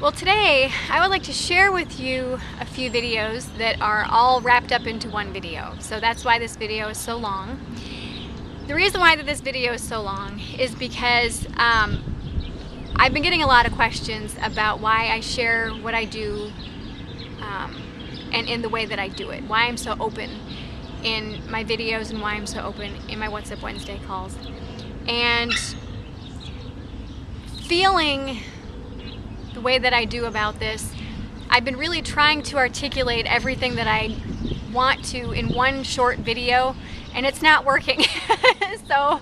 Well, today I would like to share with you a few videos that are all wrapped up into one video. So that's why this video is so long. The reason why this video is so long is because I've been getting a lot of questions about why I share what I do and in the way that I do it. Why I'm so open in my videos and why I'm so open in my What's Up Wednesday calls. And feeling the way that I do about this, I've been really trying to articulate everything that I want to in one short video, and it's not working. So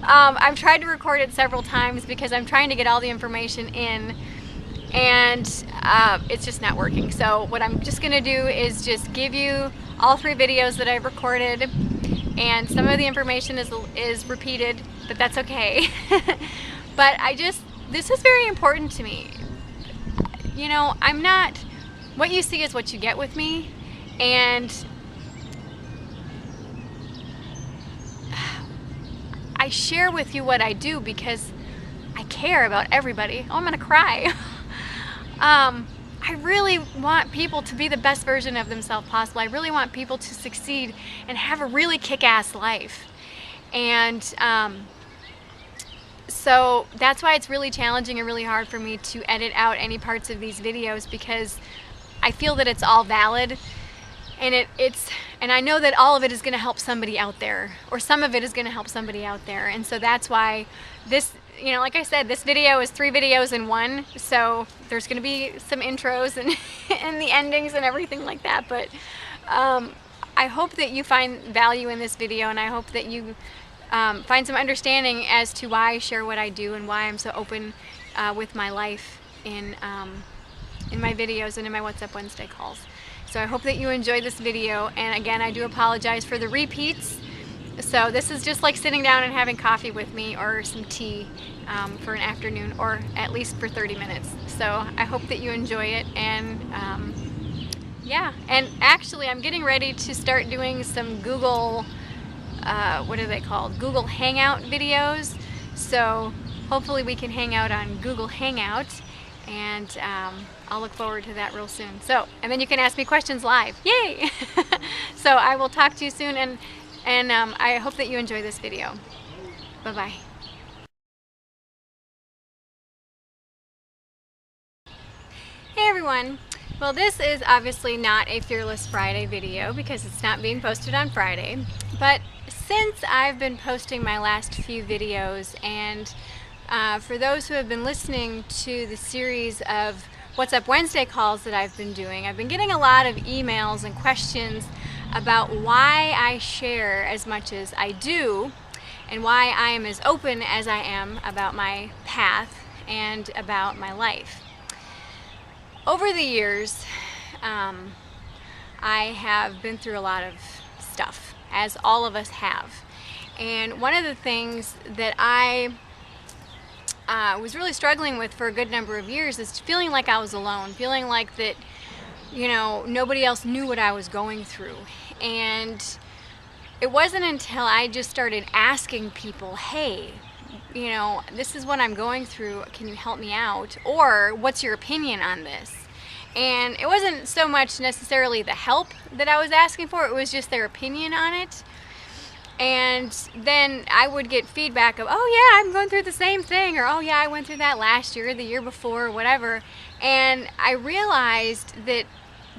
I've tried to record it several times because I'm trying to get all the information in, and it's just not working. So what I'm just gonna do is just give you all 3 videos that I've recorded, and some of the information is repeated, but that's okay. But this is very important to me. You know, what you see is what you get with me, and I share with you what I do because I care about everybody. Oh, I'm gonna cry. I really want people to be the best version of themselves possible. I really want people to succeed and have a really kick-ass life. And so that's why it's really challenging and really hard for me to edit out any parts of these videos, because I feel that it's all valid, and and I know that all of it is going to help somebody out there, or some of it is going to help somebody out there. And so that's why this, you know, like I said, this video is 3 videos in one. So there's going to be some intros and and the endings and everything like that. But I hope that you find value in this video, and I hope that you find some understanding as to why I share what I do and why I'm so open with my life in my videos and in my What's Up Wednesday calls. So I hope that you enjoy this video, and again, I do apologize for the repeats. So this is just like sitting down and having coffee with me or some tea for an afternoon, or at least for 30 minutes. So I hope that you enjoy it, and yeah, and actually I'm getting ready to start doing some Google what are they called? Google Hangout videos. So hopefully we can hang out on Google Hangout, and I'll look forward to that real soon. So, and then you can ask me questions live. Yay! So I will talk to you soon, and I hope that you enjoy this video. Bye-bye. Hey everyone! Well, this is obviously not a Fearless Friday video because it's not being posted on Friday, but since I've been posting my last few videos, and for those who have been listening to the series of What's Up Wednesday calls that I've been doing, I've been getting a lot of emails and questions about why I share as much as I do, and why I am as open as I am about my path and about my life. Over the years, I have been through a lot of stuff, as all of us have. And one of the things that I was really struggling with for a good number of years is feeling like I was alone, feeling like that, you know, nobody else knew what I was going through. And it wasn't until I just started asking people, hey, you know, this is what I'm going through, can you help me out? Or what's your opinion on this? And it wasn't so much necessarily the help that I was asking for, it was just their opinion on it. And then I would get feedback of, oh yeah, I'm going through the same thing, or oh yeah, I went through that last year, the year before, or whatever. And I realized that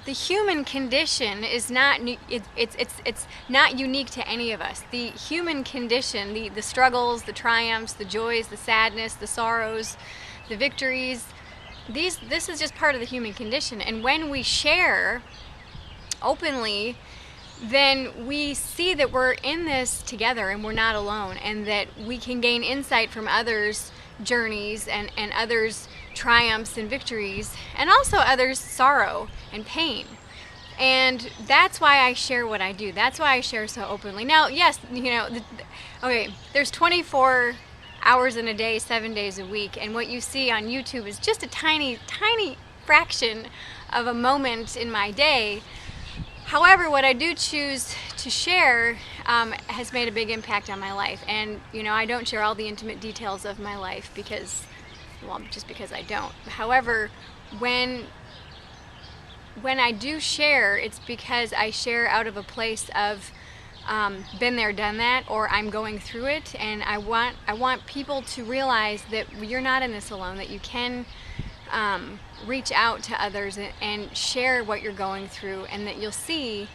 the human condition is not, it's not unique to any of us. The human condition, the struggles, the triumphs, the joys, the sadness, the sorrows, the victories, this is just part of the human condition. And when we share openly, then we see that we're in this together and we're not alone, and that we can gain insight from others' journeys and others' triumphs and victories, and also others' sorrow and pain. And that's why I share what I do. That's why I share so openly. Now, yes, you know, okay, there's 24 hours in a day, 7 days a week, and what you see on YouTube is just a tiny, tiny fraction of a moment in my day. However, what I do choose to share has made a big impact on my life. And, you know, I don't share all the intimate details of my life because, well, just because I don't. However, when I do share, it's because I share out of a place of been there, done that, or I'm going through it, and I want people to realize that you're not in this alone, that you can reach out to others and share what you're going through, and that you'll see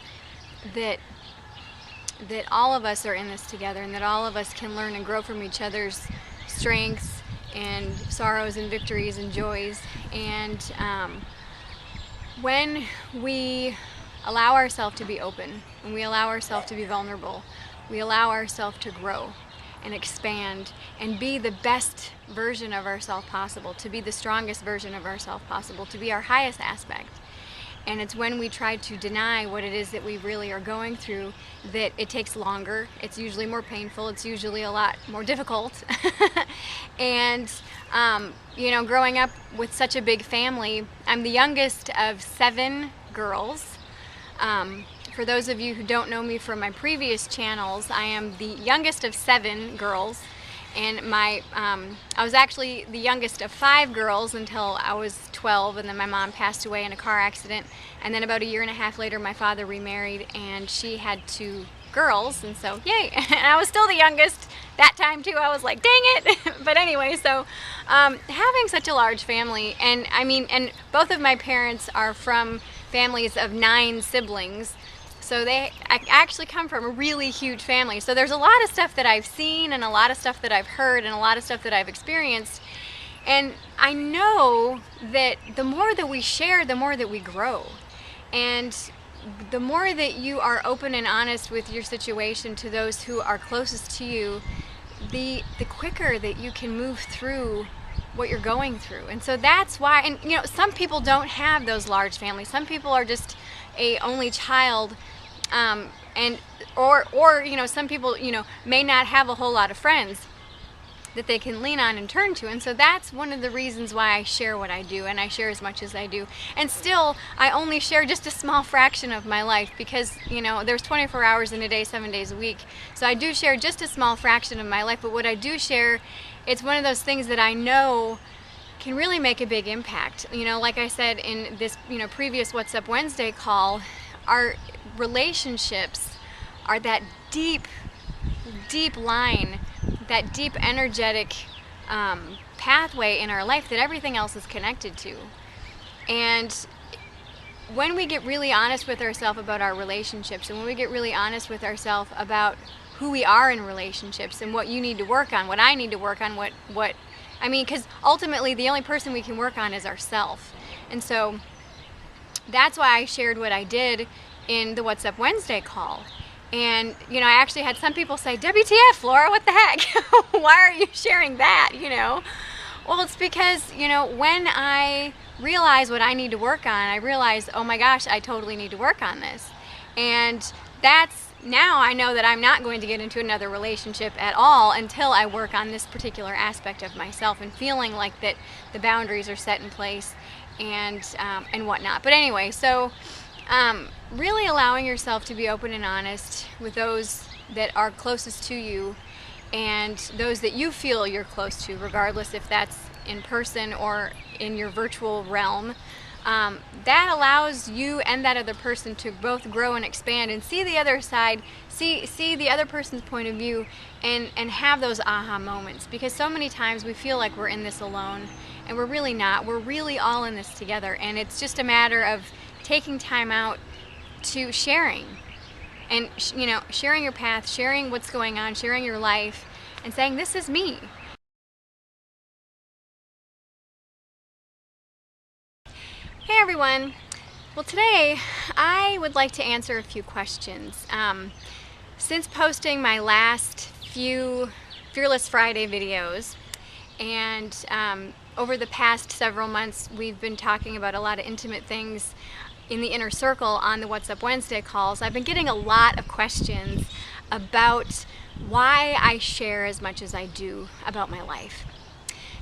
that all of us are in this together, and that all of us can learn and grow from each other's strengths and sorrows and victories and joys. And when we allow ourselves to be open, when we allow ourselves to be vulnerable, we allow ourselves to grow and expand and be the best version of ourselves possible, to be the strongest version of ourselves possible, to be our highest aspect. And it's when we try to deny what it is that we really are going through that it takes longer. It's usually more painful. It's usually a lot more difficult. And, you know, growing up with such a big family, I'm the youngest of 7 girls. For those of you who don't know me from my previous channels, I am the youngest of 7 girls. And I was actually the youngest of 5 girls until I was 12, and then my mom passed away in a car accident. And then about a year and a half later, my father remarried, and she had 2 girls, and so yay! And I was still the youngest that time too. I was like, dang it! But anyway, so having such a large family, and I mean, and both of my parents are from families of 9 siblings. So I actually come from a really huge family. So there's a lot of stuff that I've seen, and a lot of stuff that I've heard, and a lot of stuff that I've experienced. And I know that the more that we share, the more that we grow. And the more that you are open and honest with your situation to those who are closest to you, the quicker that you can move through what you're going through. And so that's why, and you know, some people don't have those large families. Some people are just a only child, or you know, some people, you know, may not have a whole lot of friends that they can lean on and turn to. And so that's one of the reasons why I share what I do, and I share as much as I do. And still, I only share just a small fraction of my life, because, you know, there's 24 hours in a day, 7 days a week. So I do share just a small fraction of my life, but what I do share, it's one of those things that I know can really make a big impact. You know, like I said in this, you know, previous What's Up Wednesday call, our relationships are that deep line, that deep energetic pathway in our life that everything else is connected to. And when we get really honest with ourselves about our relationships, and when we get really honest with ourselves about who we are in relationships, and what you need to work on, what I need to work on, what I mean, because ultimately the only person we can work on is ourselves. And so that's why I shared what I did in the What's Up Wednesday call. And, you know, I actually had some people say, WTF, Flora, what the heck? Why are you sharing that, you know? Well, it's because, you know, when I realize what I need to work on, I realize, oh my gosh, I totally need to work on this. And that's, now I know that I'm not going to get into another relationship at all until I work on this particular aspect of myself, and feeling like that the boundaries are set in place and whatnot. But anyway, so really allowing yourself to be open and honest with those that are closest to you, and those that you feel you're close to, regardless if that's in person or in your virtual realm. That allows you and that other person to both grow and expand, and see the other side, see the other person's point of view, and have those aha moments. Because so many times we feel like we're in this alone, and we're really not. We're really all in this together, and it's just a matter of taking time out to sharing, and you know, sharing your path, sharing what's going on, sharing your life, and saying, this is me. Hey everyone. Well, today I would like to answer a few questions. Since posting my last few Fearless Friday videos, and over the past several months we've been talking about a lot of intimate things in the inner circle on the What's Up Wednesday calls, I've been getting a lot of questions about why I share as much as I do about my life.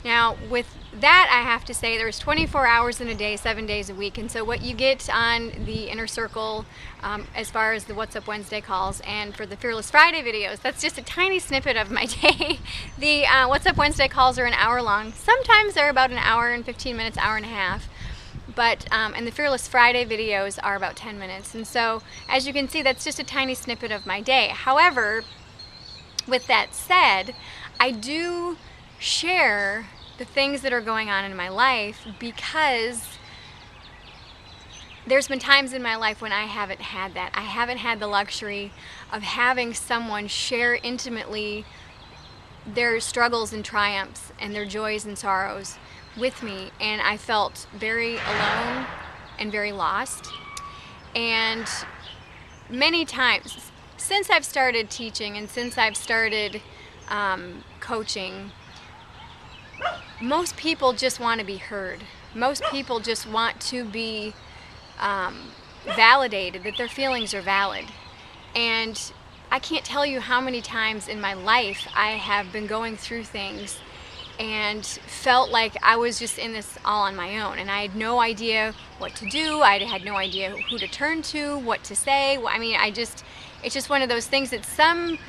Now, with that, I have to say there's 24 hours in a day, 7 days a week, and so what you get on the inner circle as far as the What's Up Wednesday calls and for the Fearless Friday videos, that's just a tiny snippet of my day. The What's Up Wednesday calls are an hour long. Sometimes they're about an hour and 15 minutes, hour and a half. But and the Fearless Friday videos are about 10 minutes. And so, as you can see, that's just a tiny snippet of my day. However, with that said, I do share the things that are going on in my life because there's been times in my life when I haven't had that. I haven't had the luxury of having someone share intimately their struggles and triumphs and their joys and sorrows with me, and I felt very alone and very lost. And many times since I've started teaching and since I've started coaching, most people just want to be heard. Most people just want to be validated, that their feelings are valid. And I can't tell you how many times in my life I have been going through things and felt like I was just in this all on my own, and I had no idea what to do. I had no idea who to turn to, what to say. I mean, it's just one of those things that some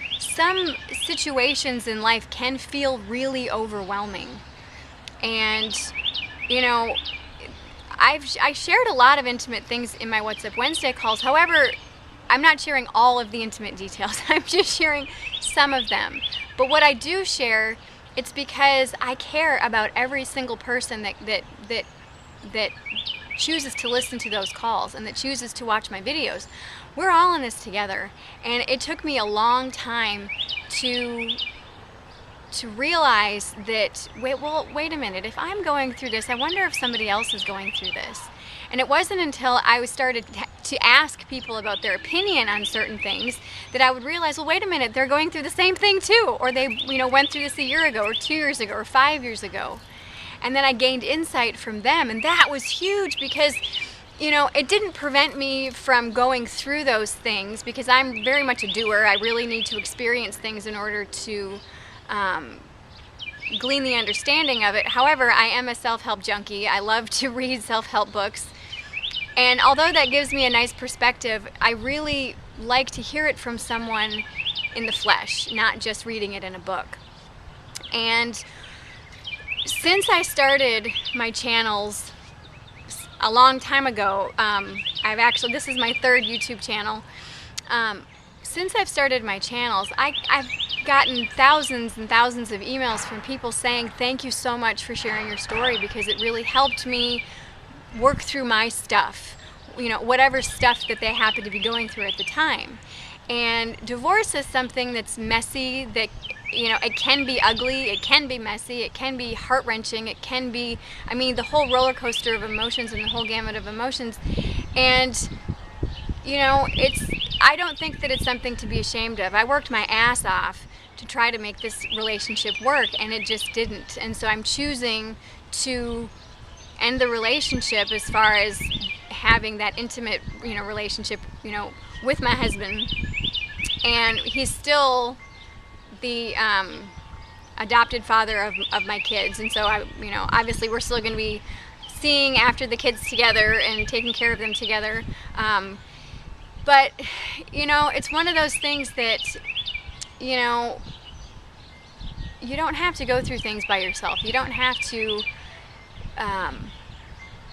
situations in life can feel really overwhelming. And you know, I shared a lot of intimate things in my WhatsApp Wednesday calls. However, I'm not sharing all of the intimate details. I'm just sharing some of them. But what I do share, it's because I care about every single person that chooses to listen to those calls and that chooses to watch my videos. We're all in this together, and it took me a long time to realize that, wait a minute, if I'm going through this, I wonder if somebody else is going through this. And it wasn't until I started to ask people about their opinion on certain things that I would realize, well, wait a minute, they're going through the same thing too, or they went through this a year ago or 2 years ago or 5 years ago. And then I gained insight from them, and that was huge because it didn't prevent me from going through those things, because I'm very much a doer. I really need to experience things in order to glean the understanding of it. However, I am a self-help junkie. I love to read self-help books. And although that gives me a nice perspective, I really like to hear it from someone in the flesh, not just reading it in a book. And since I started my channels a long time ago, this is my third YouTube channel. Since I've started my channels, I've gotten thousands and thousands of emails from people saying, thank you so much for sharing your story, because it really helped me work through my stuff, whatever stuff that they happen to be going through at the time. And divorce is something that's messy, that it can be ugly, it can be messy, it can be heart-wrenching, it can be, the whole roller coaster of emotions and the whole gamut of emotions. And I don't think that it's something to be ashamed of. I worked my ass off to try to make this relationship work, and it just didn't. And so I'm choosing to end the relationship as far as having that intimate, relationship, with my husband. And he's still the adopted father of my kids. And so obviously we're still going to be seeing after the kids together and taking care of them together. But it's one of those things that, you don't have to go through things by yourself. You don't have to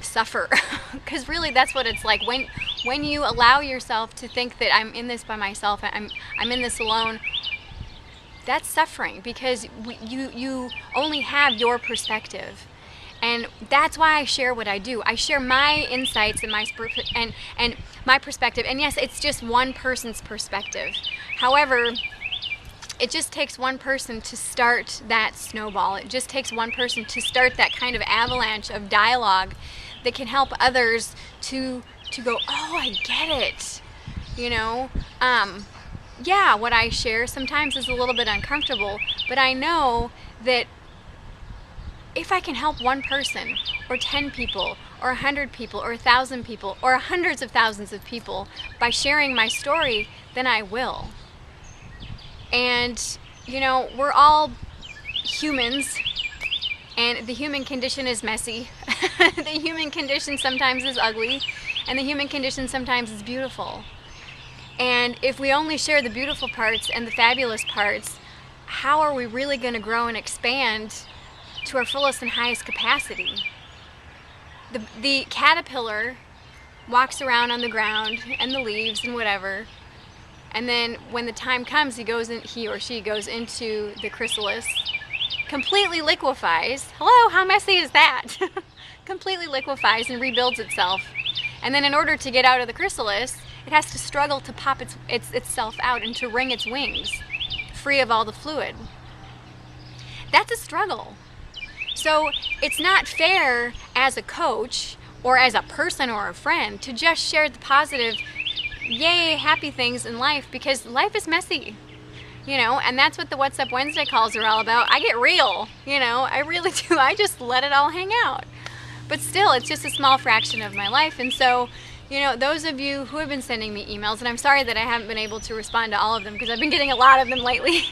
suffer, because really that's what it's like when you allow yourself to think that I'm in this by myself, I'm in this alone. That's suffering, because you only have your perspective. And that's why I share what I do. I share my insights and my perspective. And yes, it's just one person's perspective. However, it just takes one person to start that snowball. It just takes one person to start that kind of avalanche of dialogue that can help others to go, oh, I get it. Yeah, what I share sometimes is a little bit uncomfortable, but I know that if I can help one person, or 10 people, or 100 people, or 1,000 people, or hundreds of thousands of people by sharing my story, then I will. And, we're all humans, and the human condition is messy. The human condition sometimes is ugly, and the human condition sometimes is beautiful. And if we only share the beautiful parts and the fabulous parts, how are we really going to grow and expand to our fullest and highest capacity? the caterpillar walks around on the ground and the leaves and whatever, and then when the time comes, he or she goes into the chrysalis, completely liquefies. Hello, how messy is that? Completely liquefies and rebuilds itself. And then in order to get out of the chrysalis, it has to struggle to pop itself out and to wring its wings free of all the fluid. That's a struggle. So it's not fair as a coach or as a person or a friend to just share the positive, yay, happy things in life, because life is messy, and that's what the What's Up Wednesday calls are all about. I get real, I really do. I just let it all hang out. But still, it's just a small fraction of my life. And so, those of you who have been sending me emails, and I'm sorry that I haven't been able to respond to all of them because I've been getting a lot of them lately.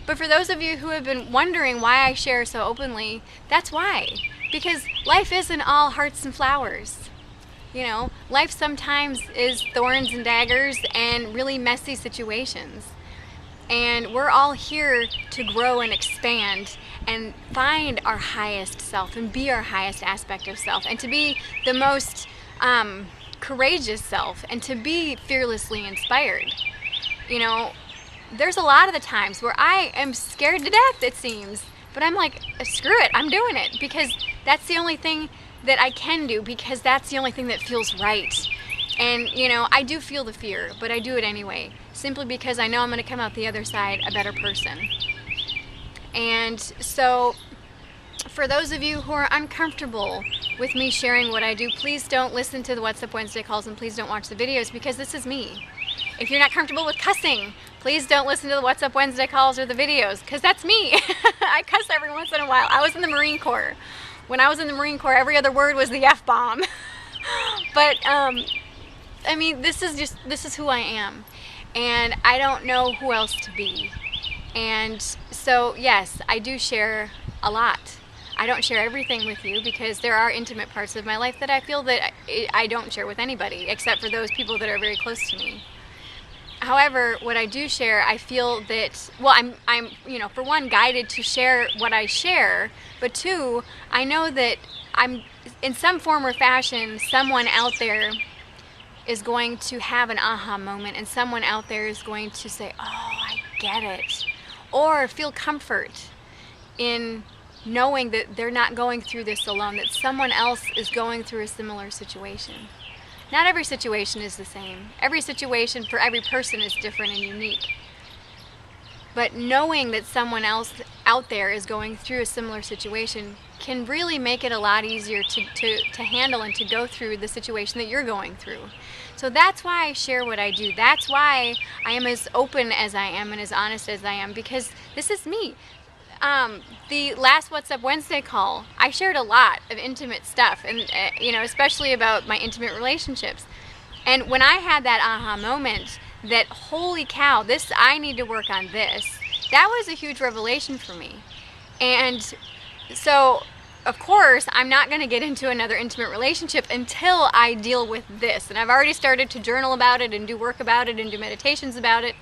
But for those of you who have been wondering why I share so openly, that's why. Because life isn't all hearts and flowers. Life sometimes is thorns and daggers and really messy situations. And we're all here to grow and expand and find our highest self and be our highest aspect of self, and to be the most courageous self, and to be fearlessly inspired. There's a lot of the times where I am scared to death, it seems, but I'm like, screw it, I'm doing it, because that's the only thing that I can do, because that's the only thing that feels right. And I do feel the fear, but I do it anyway, simply because I know I'm going to come out the other side a better person. And so for those of you who are uncomfortable with me sharing what I do, please don't listen to the What's Up Wednesday calls, and please don't watch the videos, because this is me. If you're not comfortable with cussing, please don't listen to the What's Up Wednesday calls or the videos, because that's me. I cuss every once in a while. I was in the Marine Corps. When I was in the Marine Corps, every other word was the F-bomb. But, this is who I am. And I don't know who else to be. And so, yes, I do share a lot. I don't share everything with you, because there are intimate parts of my life that I feel that I don't share with anybody, except for those people that are very close to me. However, what I do share, I feel that, I'm for one, guided to share what I share, but two, I know that I'm, in some form or fashion, someone out there is going to have an aha moment, and someone out there is going to say, oh, I get it, or feel comfort in knowing that they're not going through this alone, that someone else is going through a similar situation. Not every situation is the same. Every situation for every person is different and unique. But knowing that someone else out there is going through a similar situation can really make it a lot easier to handle and to go through the situation that you're going through. So that's why I share what I do. That's why I am as open as I am and as honest as I am, because this is me. The last What's Up Wednesday call, I shared a lot of intimate stuff, and especially about my intimate relationships. And when I had that aha moment that, holy cow, I need to work on this, that was a huge revelation for me. And so, of course, I'm not going to get into another intimate relationship until I deal with this. And I've already started to journal about it and do work about it and do meditations about it.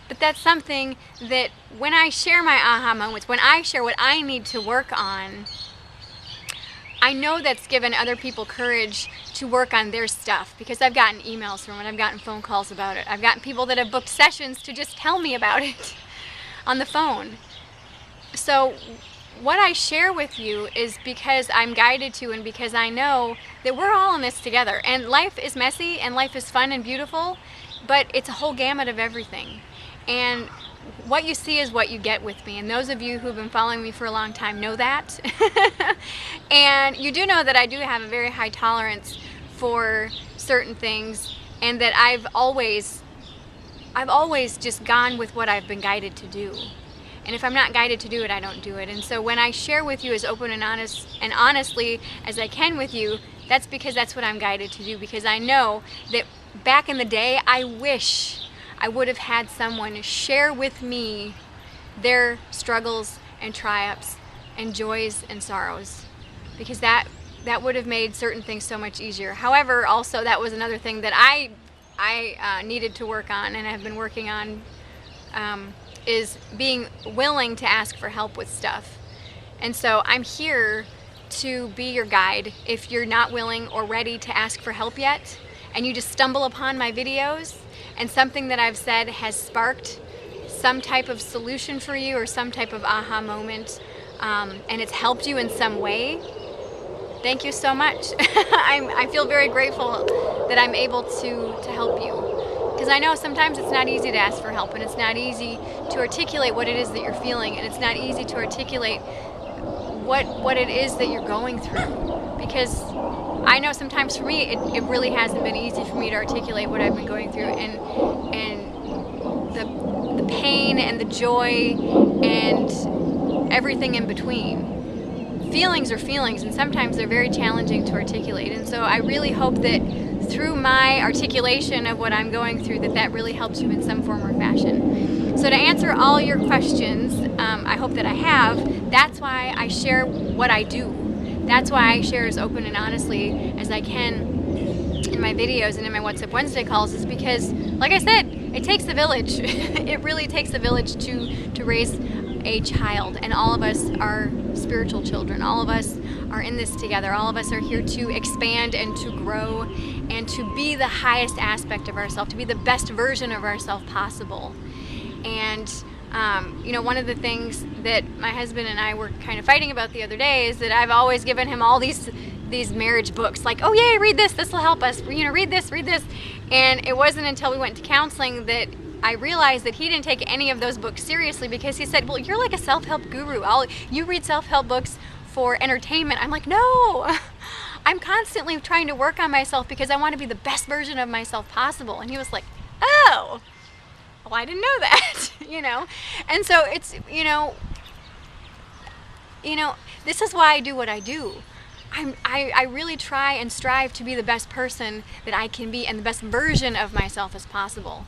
But that's something that when I share my aha moments, when I share what I need to work on, I know that's given other people courage to work on their stuff, because I've gotten emails from it, I've gotten phone calls about it, I've gotten people that have booked sessions to just tell me about it on the phone. So what I share with you is because I'm guided to, and because I know that we're all in this together. And life is messy and life is fun and beautiful, but it's a whole gamut of everything. And what you see is what you get with me. And those of you who've been following me for a long time know that. And you do know that I do have a very high tolerance for certain things, and that I've always just gone with what I've been guided to do. And if I'm not guided to do it, I don't do it. And so when I share with you as open and honest and honestly as I can with you, that's because that's what I'm guided to do. Because I know that back in the day, I wish I would have had someone share with me their struggles and triumphs and joys and sorrows, because that would have made certain things so much easier. However, also that was another thing that I needed to work on and have been working on, is being willing to ask for help with stuff. And so I'm here to be your guide if you're not willing or ready to ask for help yet, and you just stumble upon my videos and something that I've said has sparked some type of solution for you or some type of aha moment, and it's helped you in some way. Thank you so much. I feel very grateful that I'm able to help you, because I know sometimes it's not easy to ask for help, and it's not easy to articulate what it is that you're feeling, and it's not easy to articulate what it is that you're going through, because I know sometimes for me it really hasn't been easy for me to articulate what I've been going through, and the pain and the joy and everything in between. Feelings are feelings, and sometimes they're very challenging to articulate, and so I really hope that through my articulation of what I'm going through, that really helps you in some form or fashion. So to answer all your questions, I hope that I have. That's why I share what I do. That's why I share as open and honestly as I can in my videos and in my What's Up Wednesday calls, is because, like I said, it takes a village. It really takes a village to raise a child, and all of us are spiritual children. All of us are in this together. All of us are here to expand and to grow and to be the highest aspect of ourselves, to be the best version of ourselves possible. And one of the things that my husband and I were kind of fighting about the other day is that I've always given him all these marriage books, like, oh yay, read this will help us, read this, and it wasn't until we went to counseling that I realized that he didn't take any of those books seriously, because he said, well, you're like a self-help guru, you read self-help books for entertainment. I'm like, no, I'm constantly trying to work on myself because I want to be the best version of myself possible. And he was like, oh, well, I didn't know that. And so it's, this is why I do what I do. I really try and strive to be the best person that I can be and the best version of myself as possible,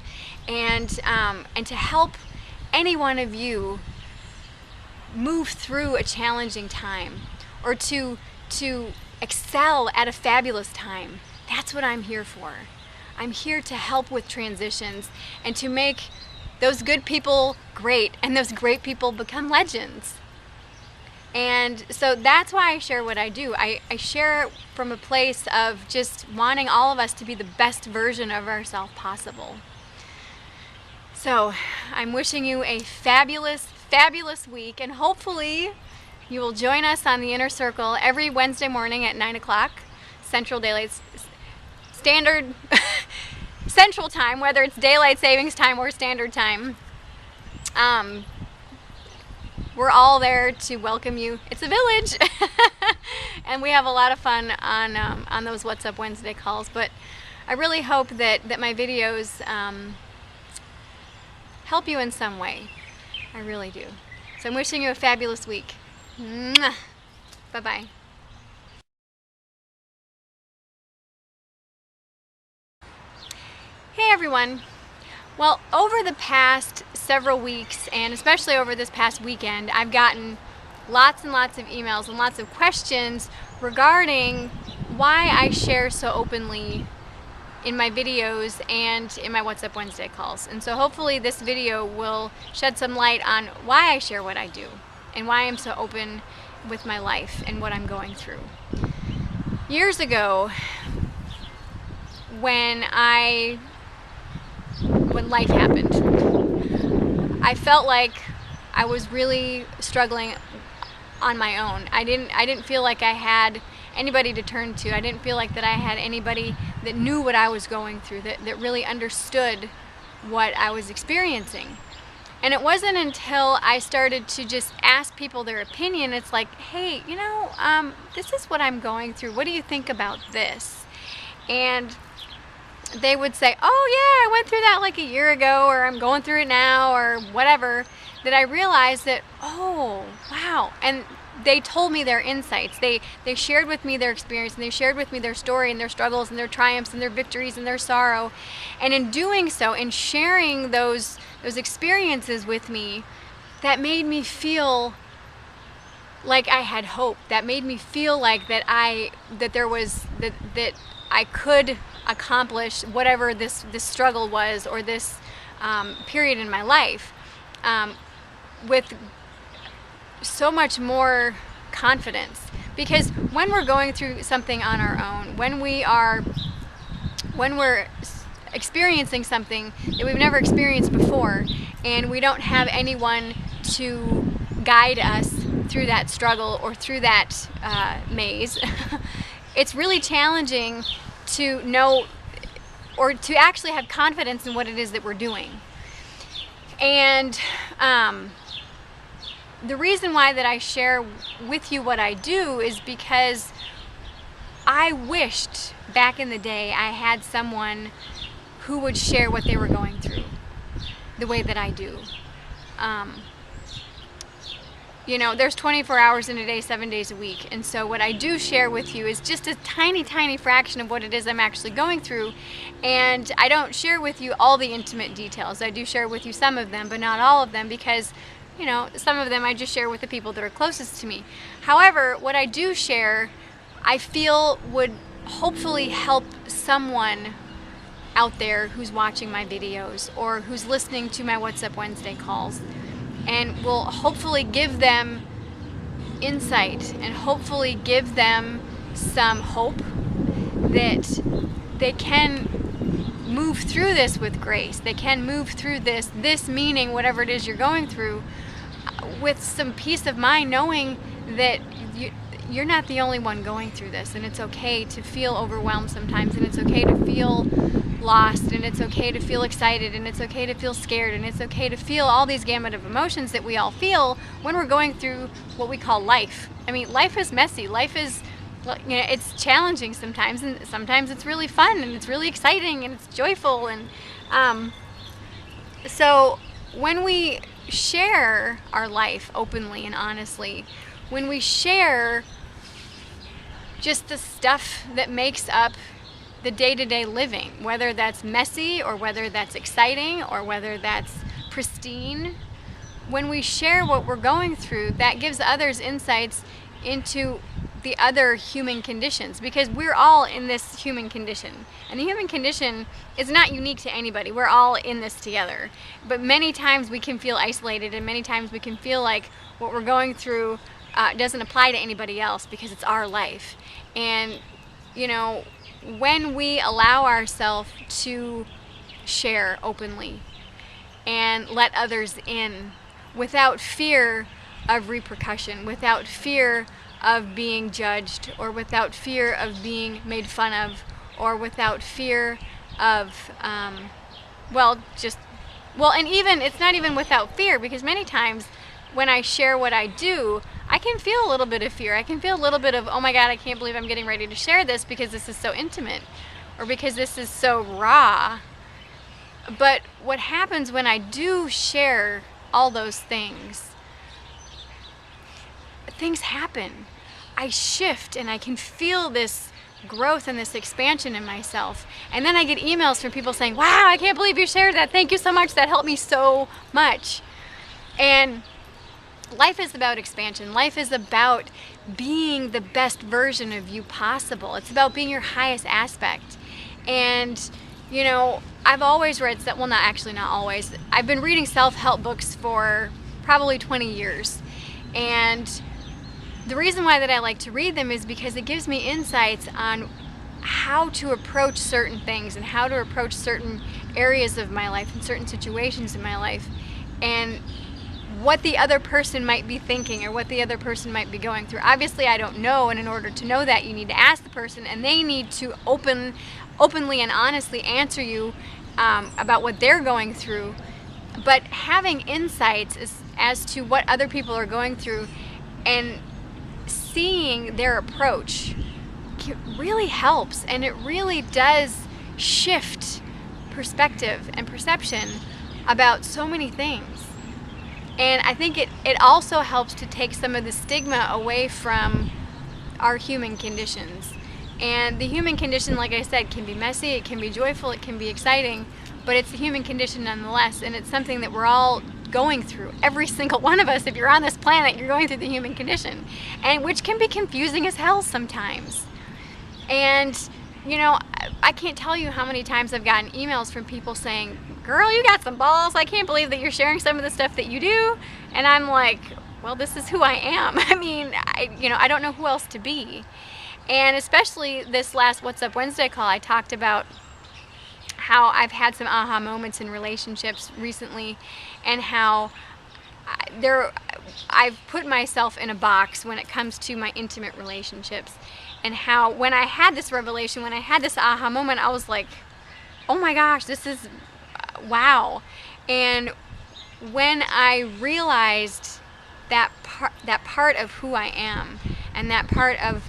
and to help any one of you move through a challenging time, or to excel at a fabulous time. That's what I'm here for. I'm here to help with transitions and to make those good people great and those great people become legends. And so that's why I share what I do. I share from a place of just wanting all of us to be the best version of ourselves possible. So I'm wishing you a fabulous, fabulous week, and hopefully you will join us on the Inner Circle every Wednesday morning at 9 o'clock Central Daylight Standard Central Time, whether it's Daylight Savings Time or Standard Time. We're all there to welcome you. It's a village, and we have a lot of fun on those What's Up Wednesday calls. But I really hope that my videos help you in some way. I really do. So I'm wishing you a fabulous week. Mwah. Bye-bye. Hey everyone. Well, over the past several weeks, and especially over this past weekend, I've gotten lots and lots of emails and lots of questions regarding why I share so openly in my videos and in my What's Up Wednesday calls. And so hopefully this video will shed some light on why I share what I do and why I'm so open with my life and what I'm going through. Years ago, when life happened, I felt like I was really struggling on my own. I didn't feel like I had anybody to turn to. I didn't feel like that I had anybody that knew what I was going through, that really understood what I was experiencing. And it wasn't until I started to just ask people their opinion, it's like, hey, this is what I'm going through. What do you think about this? And they would say, oh yeah, I went through that like a year ago, or I'm going through it now, or whatever, that I realized that, oh, wow. And they told me their insights. They shared with me their experience, and they shared with me their story and their struggles and their triumphs and their victories and their sorrow. And in doing so, in sharing those experiences with me, that made me feel like I had hope. That made me feel like that I could accomplish whatever this struggle was, or this period in my life, with so much more confidence. Because when we're going through something on our own, when we're experiencing something that we've never experienced before, and we don't have anyone to guide us through that struggle or through that maze, it's really challenging to know or to actually have confidence in what it is that we're doing. And the reason why that I share with you what I do is because I wished back in the day I had someone who would share what they were going through the way that I do. There's 24 hours in a day, 7 days a week. And so what I do share with you is just a tiny, tiny fraction of what it is I'm actually going through. And I don't share with you all the intimate details. I do share with you some of them, but not all of them, because some of them I just share with the people that are closest to me. However, what I do share, I feel would hopefully help someone out there who's watching my videos or who's listening to my What's Up Wednesday calls, and will hopefully give them insight and hopefully give them some hope that they can move through this with grace. They can move through this meaning whatever it is you're going through, with some peace of mind, knowing that you're not the only one going through this, and it's okay to feel overwhelmed sometimes, and it's okay to feel lost, and it's okay to feel excited, and it's okay to feel scared, and it's okay to feel all these gamut of emotions that we all feel when we're going through what we call life. I mean, life is messy. Life is, it's challenging sometimes, and sometimes it's really fun, and it's really exciting, and it's joyful. And so when we share our life openly and honestly, when we share just the stuff that makes up the day-to-day living, whether that's messy or whether that's exciting or whether that's pristine, when we share what we're going through, that gives others insights into the other human conditions, because we're all in this human condition, and the human condition is not unique to anybody. We're all in this together, but many times we can feel isolated, and many times we can feel like what we're going through doesn't apply to anybody else because it's our life. And when we allow ourselves to share openly and let others in without fear of repercussion, without fear of being judged, or without fear of being made fun of, or without fear of, and even, it's not even without fear, because many times when I share what I do, I can feel a little bit of fear. I can feel a little bit of, oh my God, I can't believe I'm getting ready to share this because this is so intimate, or because this is so raw. But what happens when I do share all those things happen. I shift, and I can feel this growth and this expansion in myself. And then I get emails from people saying, wow, I can't believe you shared that. Thank you so much. That helped me so much. And life is about expansion. Life is about being the best version of you possible. It's about being your highest aspect. And, I've always read, not always. I've been reading self-help books for probably 20 years. And the reason why that I like to read them is because it gives me insights on how to approach certain things and how to approach certain areas of my life and certain situations in my life, and what the other person might be thinking or what the other person might be going through. Obviously, I don't know, and in order to know that, you need to ask the person, and they need to openly and honestly answer you about what they're going through. But having insights as to what other people are going through and seeing their approach really helps, and it really does shift perspective and perception about so many things. And I think it also helps to take some of the stigma away from our human conditions. And the human condition, like I said, can be messy, it can be joyful, it can be exciting, but it's a human condition nonetheless, and it's something that we're all going through. Every single one of us, if you're on this planet, you're going through the human condition, and which can be confusing as hell sometimes. And I can't tell you how many times I've gotten emails from people saying, girl, you got some balls. I can't believe that you're sharing some of the stuff that you do. And I'm like, well, this is who I am. I mean, I don't know who else to be. And especially this last What's Up Wednesday call, I talked about how I've had some aha moments in relationships recently, and how I've put myself in a box when it comes to my intimate relationships, and how when I had this revelation, when I had this aha moment, I was like, oh my gosh, this is wow. And when I realized that part of who I am, and that part of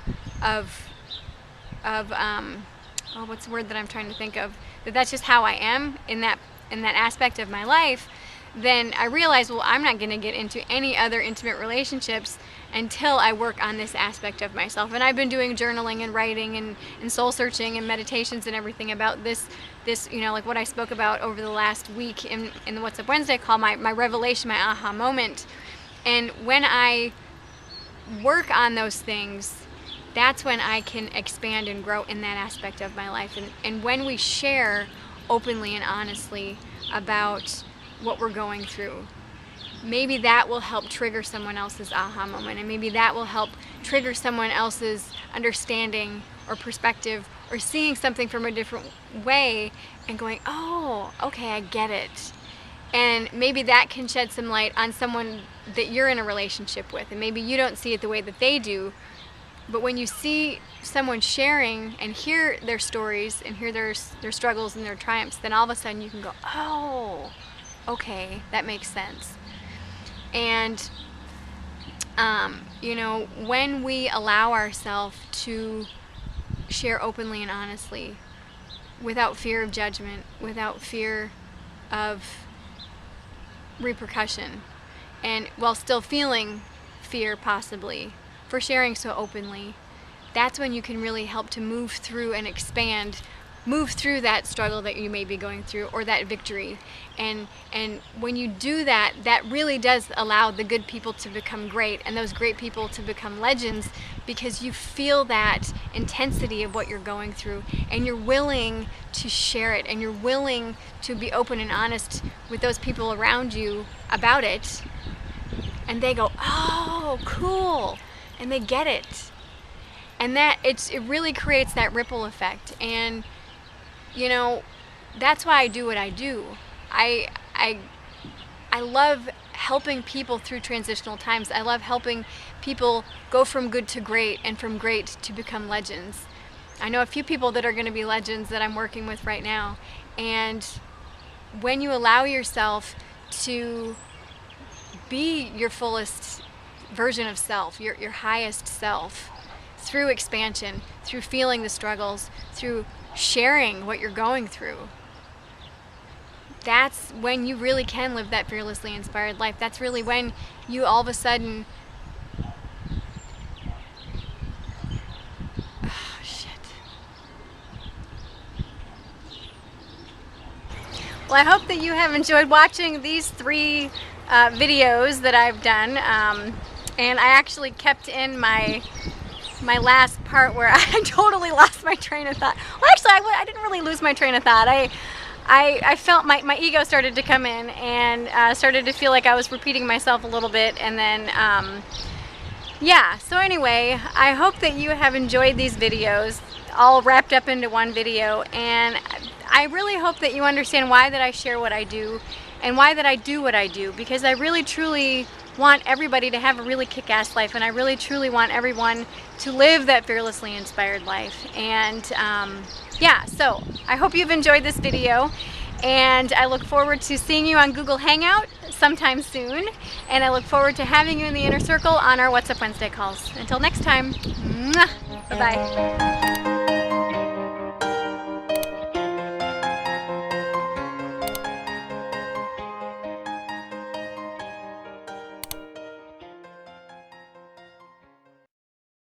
what's the word that I'm trying to think of, that's just how I am in that aspect of my life, then I realized, well, I'm not going to get into any other intimate relationships until I work on this aspect of myself. And I've been doing journaling and writing and soul searching and meditations and everything about this, like what I spoke about over the last week in the What's Up Wednesday call, my revelation, my aha moment. And when I work on those things, that's when I can expand and grow in that aspect of my life. And when we share openly and honestly about what we're going through, maybe that will help trigger someone else's aha moment, and maybe that will help trigger someone else's understanding or perspective, or seeing something from a different way and going, oh, okay, I get it. And maybe that can shed some light on someone that you're in a relationship with, and maybe you don't see it the way that they do, but when you see someone sharing and hear their stories and hear their struggles and their triumphs, then all of a sudden you can go, oh, okay, that makes sense. And when we allow ourselves to share openly and honestly, without fear of judgment, without fear of repercussion, and while still feeling fear possibly for sharing so openly, that's when you can really help to move through and move through that struggle that you may be going through, or that victory. And when you do that, that really does allow the good people to become great, and those great people to become legends, because you feel that intensity of what you're going through, and you're willing to share it, and you're willing to be open and honest with those people around you about it, and they go, oh, cool, and they get it. And that it really creates that ripple effect. And that's why I do what I do. I love helping people through transitional times. I love helping people go from good to great, and from great to become legends. I know a few people that are going to be legends that I'm working with right now. And when you allow yourself to be your fullest version of self, your highest self, through expansion, through feeling the struggles, through sharing what you're going through, that's when you really can live that fearlessly inspired life. That's really when you all of a sudden, Well, I hope that you have enjoyed watching these 3 videos that I've done, and I actually kept in my last part where I totally lost my train of thought. Well, actually, I didn't really lose my train of thought. I felt my ego started to come in, and started to feel like I was repeating myself a little bit, and then yeah, so anyway, I hope that you have enjoyed these videos, all wrapped up into one video, and I really hope that you understand why that I share what I do, and why that I do what I do, because I really truly want everybody to have a really kick-ass life, and I really truly want everyone to live that fearlessly inspired life. And yeah, so I hope you've enjoyed this video, and I look forward to seeing you on Google Hangout sometime soon, and I look forward to having you in the inner circle on our What's Up Wednesday calls. Until next time, bye-bye.